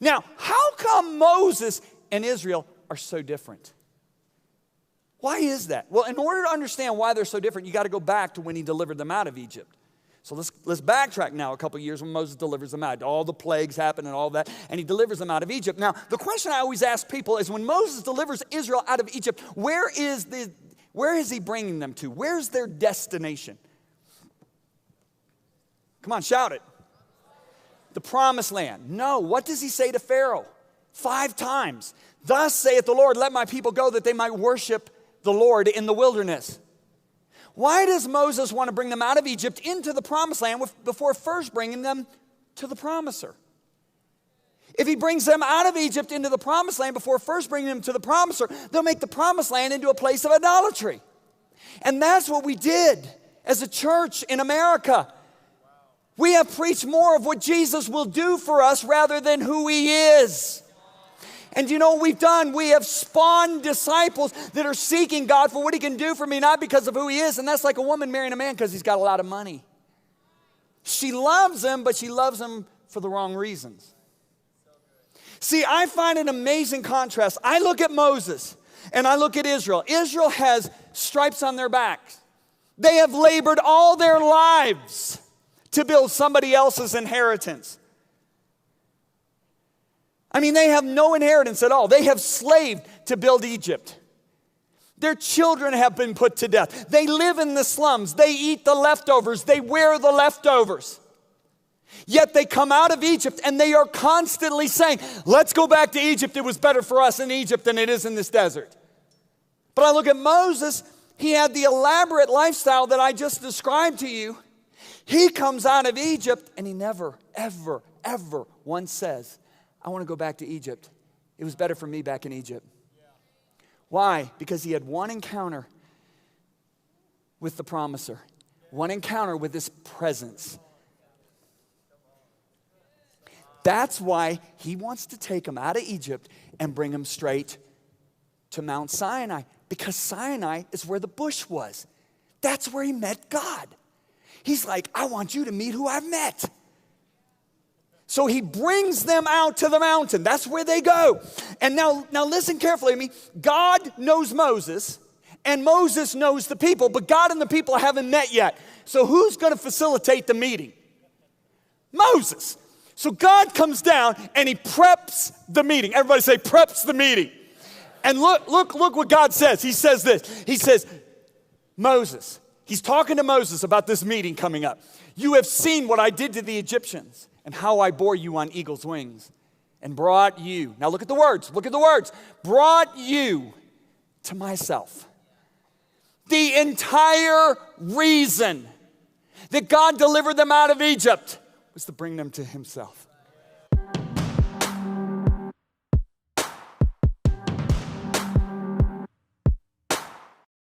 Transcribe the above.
Now, how come Moses and Israel are so different? Why is that? Well, in order to understand why they're so different, you got to go back to when he delivered them out of Egypt. So let's backtrack now a couple of years when Moses delivers them out. All the plagues happen and all that, and he delivers them out of Egypt. Now, the question I always ask people is when Moses delivers Israel out of Egypt, where is he bringing them to? Where's their destination? Come on, shout it. The promised land. No, what does he say to Pharaoh? 5 times. Thus saith the Lord, let my people go that they might worship the Lord in the wilderness. Why does Moses want to bring them out of Egypt into the promised land before first bringing them to the promiser? If he brings them out of Egypt into the promised land before first bringing them to the promiser, they'll make the promised land into a place of idolatry. And that's what we did as a church in America. We have preached more of what Jesus will do for us rather than who he is. And you know what we've done? We have spawned disciples that are seeking God for what he can do for me, not because of who he is. And that's like a woman marrying a man because he's got a lot of money. She loves him, but she loves him for the wrong reasons. See, I find an amazing contrast. I look at Moses and I look at Israel. Israel has stripes on their backs. They have labored all their lives to build somebody else's inheritance. I mean, they have no inheritance at all. They have slaved to build Egypt. Their children have been put to death. They live in the slums. They eat the leftovers. They wear the leftovers. Yet they come out of Egypt and they are constantly saying, let's go back to Egypt. It was better for us in Egypt than it is in this desert. But I look at Moses. He had the elaborate lifestyle that I just described to you. He comes out of Egypt and he never, ever, ever once says, I want to go back to Egypt. It was better for me back in Egypt. Why? Because he had one encounter with the promiser. One encounter with his presence. That's why he wants to take them out of Egypt and bring them straight to Mount Sinai. Because Sinai is where the bush was. That's where he met God. He's like, I want you to meet who I've met. So he brings them out to the mountain. That's where they go. And now listen carefully to me. God knows Moses, and Moses knows the people, but God and the people haven't met yet. So who's going to facilitate the meeting? Moses. So God comes down and he preps the meeting. Everybody say, preps the meeting. And look what God says. He says this. He says, Moses. He's talking to Moses about this meeting coming up. You have seen what I did to the Egyptians and how I bore you on eagle's wings and brought you. Now look at the words. Look at the words. Brought you to myself. The entire reason that God delivered them out of Egypt was to bring them to himself.